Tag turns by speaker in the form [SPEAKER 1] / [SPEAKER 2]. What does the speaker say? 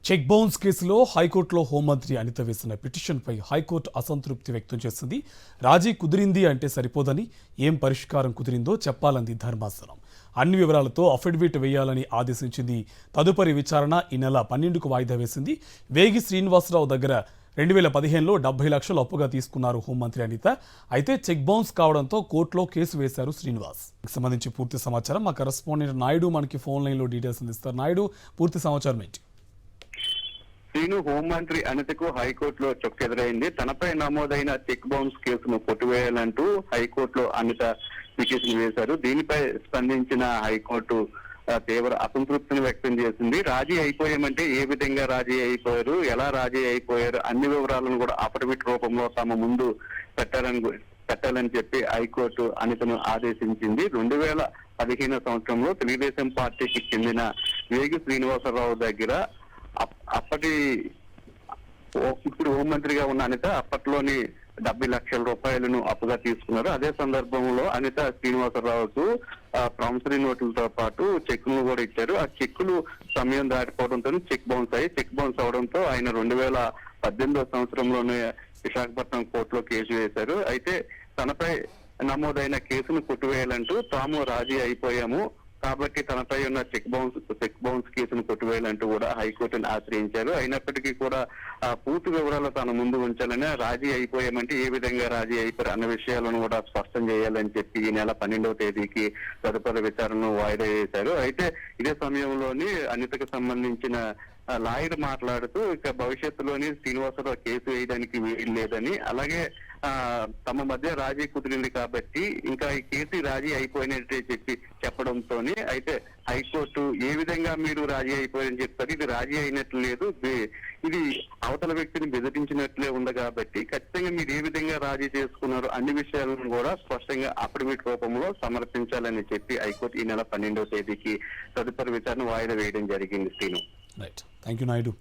[SPEAKER 1] Check bounce కేసులో హైకోర్టులో హోంమంత్రి అనిత వేసిన పిటిషన్పై హైకోర్టు అసంతృప్తి వ్యక్తం చేసింది. రాజీ కుదిరింది అంటే సరిపోదని, ఏం పరిష్కారం కుదిరిందో చెప్పాలంది ధర్మాసనం. అన్ని వివరాలతో అఫిడవిట్ వేయాలని ఆదేశించింది. తదుపరి విచారణ ఈ నెల 12కు వాయిదా వేసింది. వేగి శ్రీనివాసరావు దగ్గర 2015లో 70 లక్షలు అప్పుగా తీసుకున్నారు హోంమంత్రి అనిత. అయితే చెక్ బౌన్స్ కావడంతో కోర్టులో కేసు వేశారు శ్రీనివాస్. సంబంధించి పూర్తి సమాచారం మా కరెస్పాండెంట్ నాయుడు మనకి ఫోన్ లైన్లో డీటెయిల్స్ అందిస్తారు. నాయుడు, పూర్తి సమాచారం ఏంటి?
[SPEAKER 2] శ్రీను, హోంమంత్రి అనితకు హైకోర్టులో చొక్కెదురైంది. తనపై నమోదైన చెక్ బౌన్స్ కేసును కొట్టివేయాలంటూ హైకోర్టులో అనిత పిటిషన్ వేశారు. దీనిపై స్పందించిన హైకోర్టు తీవ్ర అసంతృప్తిని వ్యక్తం చేసింది. రాజీ అయిపోయామంటే ఏ విధంగా రాజీ అయిపోయారు, ఎలా రాజీ అయిపోయారు, అన్ని వివరాలను కూడా అఫిడవిట్ రూపంలో తమ ముందు పెట్టాలని చెప్పి హైకోర్టు అనితను ఆదేశించింది. 2015 సంవత్సరంలో తెలుగుదేశం పార్టీకి చెందిన వేగి శ్రీనివాసరావు దగ్గర ఇప్పుడు హోంమంత్రిగా ఉన్న అనిత అప్పట్లోని 70 లక్షల రూపాయలను అప్పుగా తీసుకున్నారు. అదే సందర్భంలో అనిత శ్రీనివాసరావుకు ప్రామిసరీ నోట్లతో పాటు చెక్కులు కూడా ఇచ్చారు. ఆ చెక్కులు సమయం దాటిపోవడంతో చెక్ బౌన్స్ అవడంతో ఆయన 2018 సంవత్సరంలోనే విశాఖపట్నం కోర్టులో కేసు వేశారు. అయితే తనపై నమోదైన కేసును కొట్టివేయాలంటూ తాము రాజీ అయిపోయాము కాబట్టి తనపై ఉన్న చెక్ బౌన్స్ కేసును కొట్టివేయాలంటూ కూడా హైకోర్టును ఆశ్రయించారు. అయినప్పటికీ కూడా పూర్తి వివరాలు తన ముందు ఉంచాలని, రాజీ అయిపోయామంటే ఏ విధంగా రాజీ అయిపోయారు అన్న విషయాలను కూడా స్పష్టం చేయాలని చెప్పి ఈ నెల 12వ తేదీకి తదుపరి విచారణను వాయిదా వేశారు. అయితే ఇదే సమయంలోని అనితకు సంబంధించిన లాయర్ మాట్లాడుతూ ఇక భవిష్యత్తులోని శ్రీనివాసరావు కేసు వేయడానికి వీలు లేదని, అలాగే తమ మధ్య రాజీ కుదిరింది కాబట్టి ఇంకా ఈ కేసు రాజీ అయిపోయినట్టే చెప్పడంతో అయితే హైకోర్టు ఏ విధంగా మీరు రాజీ అయిపోయారని చెప్తారు, ఇది రాజీ అయినట్లు లేదు, ఇది అవతల వ్యక్తిని బెదిరించినట్లే ఉంది కాబట్టి ఖచ్చితంగా మీరు ఏ విధంగా రాజీ చేసుకున్నారు అన్ని విషయాలను కూడా స్పష్టంగా అఫిడవిట్ రూపంలో సమర్పించాలని చెప్పి హైకోర్టు ఈ నెల 12వ తేదీకి తదుపరి విచారణ వాయిదా వేయడం జరిగింది. Srinu,
[SPEAKER 1] right, thank you Naidu.